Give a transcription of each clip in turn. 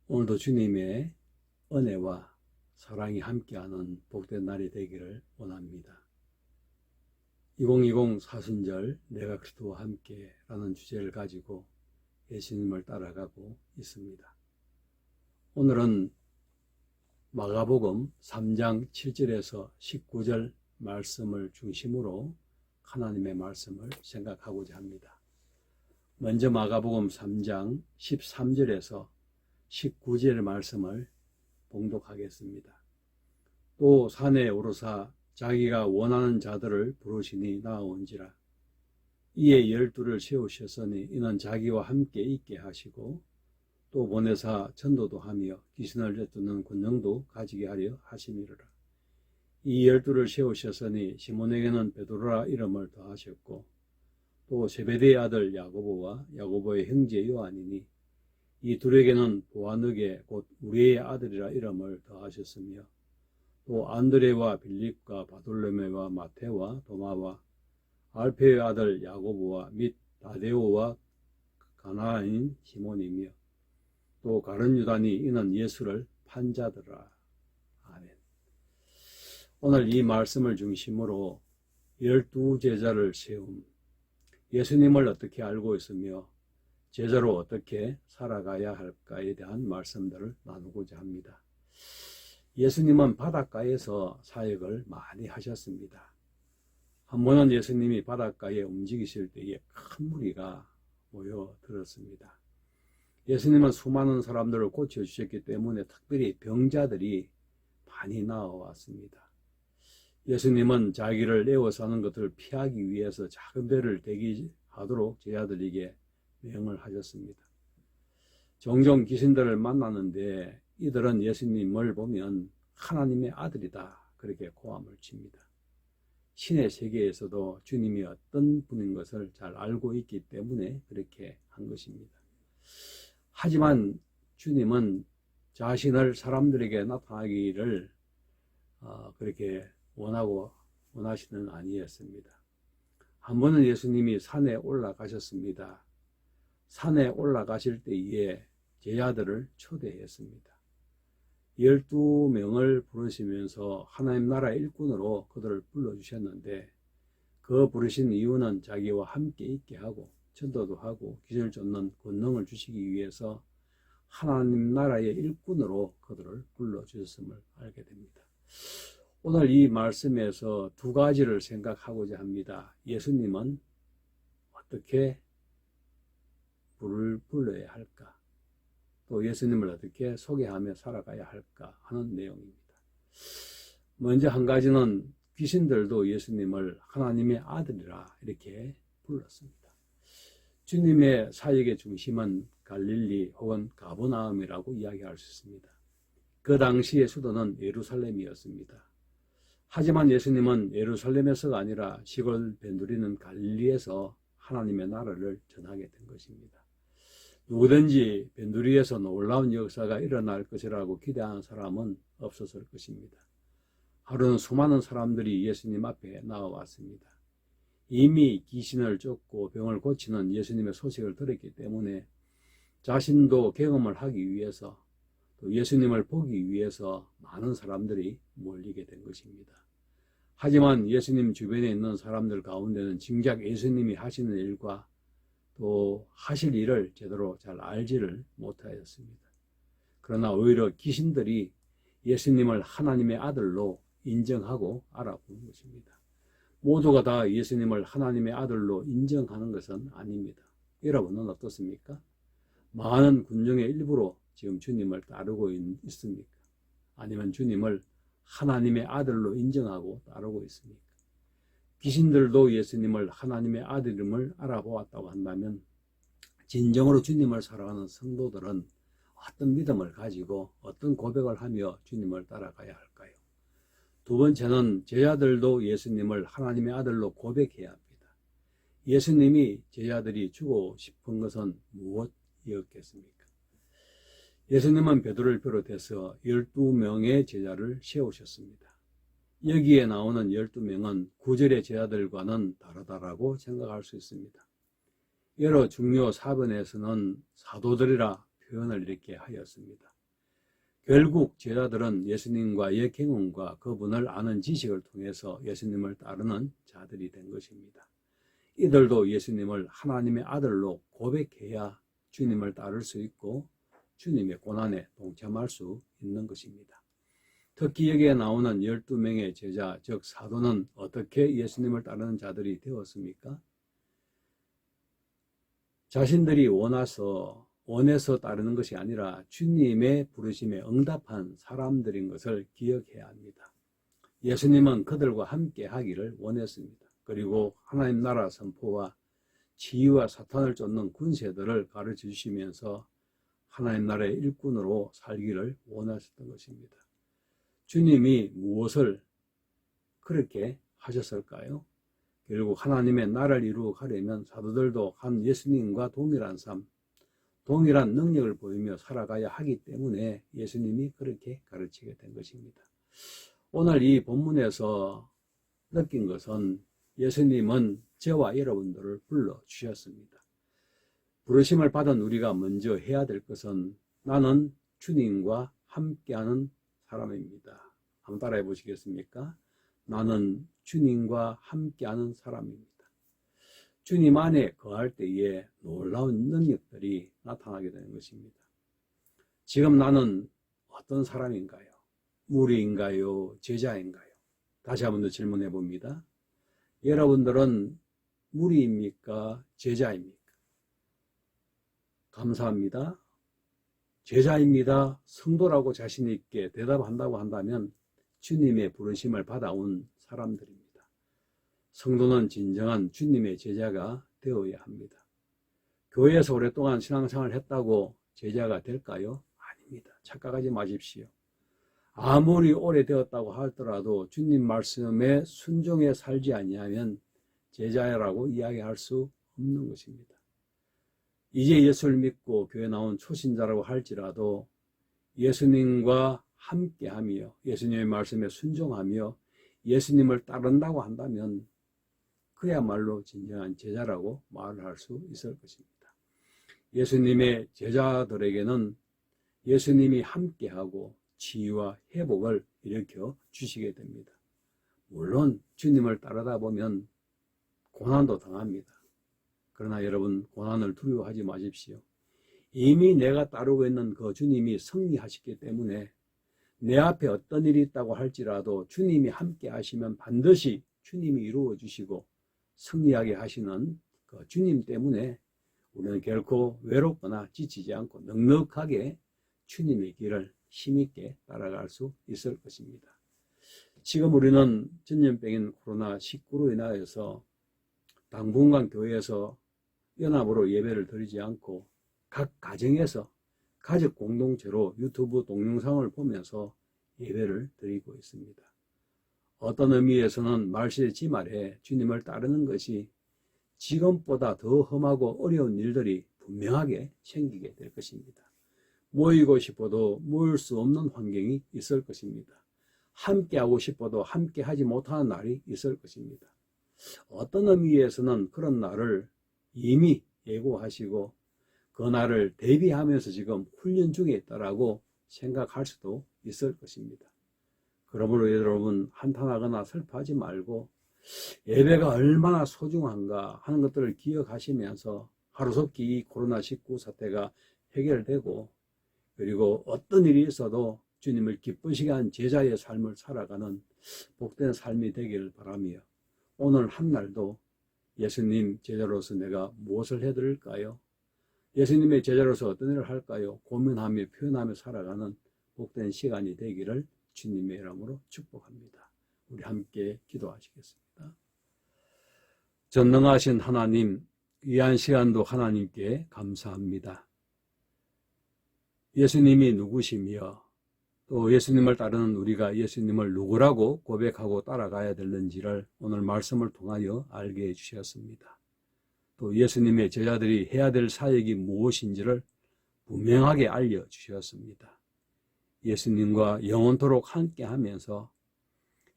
오늘도 주님의 은혜와 사랑이 함께하는 복된 날이 되기를 원합니다. 2020 사순절 내가 그리스도와 함께라는 주제를 가지고 예수님을 따라가고 있습니다. 오늘은 마가복음 3장 7절에서 19절 말씀을 중심으로 하나님의 말씀을 생각하고자 합니다. 먼저 마가복음 3장 13절에서 19절 말씀을 봉독하겠습니다. 또 산에 오르사 자기가 원하는 자들을 부르시니 나아온지라. 이에 12를 세우셨으니 이는 자기와 함께 있게 하시고 또 보내사 전도도 하며 귀신을 내쫓는 권능도 가지게 하려 하심이로라. 이 12를 세우셨으니 시몬에게는 베드로라 이름을 더하셨고 또 세베대의 아들 야고보와 야고보의 형제 요한이니 이 둘에게는 보아느게 곧 우리의 아들이라 이름을 더하셨으며 또 안드레와 빌립과 바돌로메와 마테와 도마와 알페의 아들 야고보와 및 다데오와 가나안인 시몬이며 또 가룟 유다니 이는 예수를 판 자더라. 아멘. 오늘 이 말씀을 중심으로 12제자를 세움, 예수님을 어떻게 알고 있으며 제자로 어떻게 살아가야 할까에 대한 말씀들을 나누고자 합니다. 예수님은 바닷가에서 사역을 많이 하셨습니다. 한 번은 예수님이 바닷가에 움직이실 때에 큰 무리가 모여들었습니다. 예수님은 수많은 사람들을 고쳐주셨기 때문에 특별히 병자들이 많이 나와왔습니다. 예수님은 자기를 에워싸 하는 것을 피하기 위해서 작은 배를 대기하도록 제자들에게 명을 하셨습니다. 종종 귀신들을 만나는데 이들은 예수님을 보면 하나님의 아들이다 그렇게 고함을 칩니다. 신의 세계에서도 주님이 어떤 분인 것을 잘 알고 있기 때문에 그렇게 한 것입니다. 하지만 주님은 자신을 사람들에게 나타나기를 그렇게 원하시는 아니었습니다. 한 번은 예수님이 산에 올라가셨습니다. 산에 올라가실 때에 제자들을 초대했습니다. 12명을 부르시면서 하나님 나라의 일꾼으로 그들을 불러주셨는데 그 부르신 이유는 자기와 함께 있게 하고 전도도 하고 귀신을 쫓는 권능을 주시기 위해서 하나님 나라의 일꾼으로 그들을 불러주셨음을 알게 됩니다. 오늘 이 말씀에서 두 가지를 생각하고자 합니다. 예수님은 어떻게 불을 불러야 할까? 또 예수님을 어떻게 소개하며 살아가야 할까 하는 내용입니다. 먼저 한 가지는 귀신들도 예수님을 하나님의 아들이라 이렇게 불렀습니다. 주님의 사역의 중심은 갈릴리 혹은 가버나움이라고 이야기할 수 있습니다. 그 당시의 수도는 예루살렘이었습니다. 하지만 예수님은 예루살렘에서가 아니라 시골 변두리는 갈릴리에서 하나님의 나라를 전하게 된 것입니다. 누구든지 변두리에서 놀라운 역사가 일어날 것이라고 기대하는 사람은 없었을 것입니다. 하루는 수많은 사람들이 예수님 앞에 나와왔습니다. 이미 귀신을 쫓고 병을 고치는 예수님의 소식을 들었기 때문에 자신도 경험을 하기 위해서 또 예수님을 보기 위해서 많은 사람들이 몰리게 된 것입니다. 하지만 예수님 주변에 있는 사람들 가운데는 정작 예수님이 하시는 일과 또 하실 일을 제대로 잘 알지를 못하였습니다. 그러나 오히려 귀신들이 예수님을 하나님의 아들로 인정하고 알아본 것입니다. 모두가 다 예수님을 하나님의 아들로 인정하는 것은 아닙니다. 여러분은 어떻습니까? 많은 군중의 일부로 지금 주님을 따르고 있습니까? 아니면 주님을 하나님의 아들로 인정하고 따르고 있습니까? 귀신들도 예수님을 하나님의 아들임을 알아보았다고 한다면 진정으로 주님을 사랑하는 성도들은 어떤 믿음을 가지고 어떤 고백을 하며 주님을 따라가야 할까요? 두 번째는 제자들도 예수님을 하나님의 아들로 고백해야 합니다. 예수님이 제자들이 주고 싶은 것은 무엇이었겠습니까? 예수님은 베드로를 비롯해서 12명의 제자를 세우셨습니다. 여기에 나오는 12명은 구절의 제자들과는 다르다라고 생각할 수 있습니다. 여러 중요 사본에서는 사도들이라 표현을 이렇게 하였습니다. 결국 제자들은 예수님과 역행운과 그분을 아는 지식을 통해서 예수님을 따르는 자들이 된 것입니다. 이들도 예수님을 하나님의 아들로 고백해야 주님을 따를 수 있고 주님의 고난에 동참할 수 있는 것입니다. 특히 여기에 나오는 12명의 제자, 즉 사도는 어떻게 예수님을 따르는 자들이 되었습니까? 자신들이 원해서 따르는 것이 아니라 주님의 부르심에 응답한 사람들인 것을 기억해야 합니다. 예수님은 그들과 함께 하기를 원했습니다. 그리고 하나님 나라 선포와 지위와 사탄을 쫓는 군세들을 가르쳐 주시면서 하나님 나라의 일꾼으로 살기를 원하셨던 것입니다. 주님이 무엇을 그렇게 하셨을까요? 결국 하나님의 나라를 이루어 가려면 사도들도 한 예수님과 동일한 삶, 동일한 능력을 보이며 살아가야 하기 때문에 예수님이 그렇게 가르치게 된 것입니다. 오늘 이 본문에서 느낀 것은 예수님은 저와 여러분들을 불러주셨습니다. 부르심을 받은 우리가 먼저 해야 될 것은 나는 주님과 함께하는 사람입니다. 한번 따라해 보시겠습니까? 나는 주님과 함께하는 사람입니다. 주님 안에 거할 때에 놀라운 능력들이 나타나게 되는 것입니다. 지금 나는 어떤 사람인가요? 무리인가요? 제자인가요? 다시 한번 더 질문해 봅니다. 여러분들은 무리입니까? 제자입니까? 감사합니다. 제자입니다. 성도라고 자신 있게 대답한다고 한다면 주님의 부르심을 받아온 사람들입니다. 성도는 진정한 주님의 제자가 되어야 합니다. 교회에서 오랫동안 신앙생활을 했다고 제자가 될까요? 아닙니다. 착각하지 마십시오. 아무리 오래되었다고 하더라도 주님 말씀에 순종해 살지 아니하면 제자라고 이야기할 수 없는 것입니다. 이제 예수를 믿고 교회 나온 초신자라고 할지라도 예수님과 함께하며 예수님의 말씀에 순종하며 예수님을 따른다고 한다면 그야말로 진정한 제자라고 말을 할 수 있을 것입니다. 예수님의 제자들에게는 예수님이 함께하고 치유와 회복을 일으켜 주시게 됩니다. 물론 주님을 따르다 보면 고난도 당합니다. 그러나 여러분 고난을 두려워하지 마십시오. 이미 내가 따르고 있는 그 주님이 승리하셨기 때문에 내 앞에 어떤 일이 있다고 할지라도 주님이 함께 하시면 반드시 주님이 이루어 주시고 승리하게 하시는 그 주님 때문에 우리는 결코 외롭거나 지치지 않고 넉넉하게 주님의 길을 힘있게 따라갈 수 있을 것입니다. 지금 우리는 전염병인 코로나19로 인하여서 당분간 교회에서 연합으로 예배를 드리지 않고 각 가정에서 가족 공동체로 유튜브 동영상을 보면서 예배를 드리고 있습니다. 어떤 의미에서는 말시의 지말에 주님을 따르는 것이 지금보다 더 험하고 어려운 일들이 분명하게 생기게 될 것입니다. 모이고 싶어도 모일 수 없는 환경이 있을 것입니다. 함께하고 싶어도 함께하지 못하는 날이 있을 것입니다. 어떤 의미에서는 그런 날을 이미 예고하시고 그 날을 대비하면서 지금 훈련 중에 있다라고 생각할 수도 있을 것입니다. 그러므로 여러분 한탄하거나 슬퍼하지 말고 예배가 얼마나 소중한가 하는 것들을 기억하시면서 하루속히 이 코로나19 사태가 해결되고 그리고 어떤 일이 있어도 주님을 기쁘시게 한 제자의 삶을 살아가는 복된 삶이 되길 바라며 오늘 한 날도 예수님 제자로서 내가 무엇을 해드릴까요? 예수님의 제자로서 어떤 일을 할까요? 고민하며 표현하며 살아가는 복된 시간이 되기를 주님의 이름으로 축복합니다. 우리 함께 기도하시겠습니다. 전능하신 하나님, 귀한 시간도 하나님께 감사합니다. 예수님이 누구시며 또 예수님을 따르는 우리가 예수님을 누구라고 고백하고 따라가야 되는지를 오늘 말씀을 통하여 알게 해주셨습니다. 또 예수님의 제자들이 해야 될 사역이 무엇인지를 분명하게 알려주셨습니다. 예수님과 영원토록 함께하면서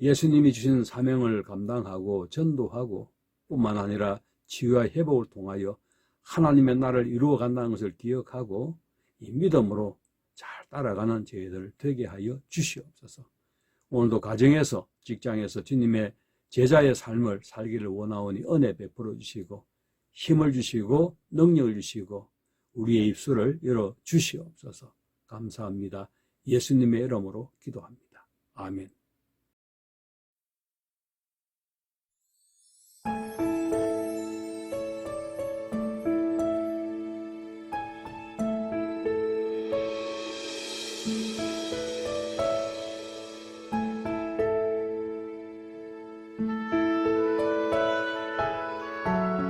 예수님이 주신 사명을 감당하고 전도하고 뿐만 아니라 치유와 회복을 통하여 하나님의 나라를 이루어 간다는 것을 기억하고 이 믿음으로 잘 따라가는 저희들 되게 하여 주시옵소서. 오늘도 가정에서 직장에서 주님의 제자의 삶을 살기를 원하오니 은혜 베풀어 주시고 힘을 주시고 능력을 주시고 우리의 입술을 열어 주시옵소서. 감사합니다. 예수님의 이름으로 기도합니다. 아멘.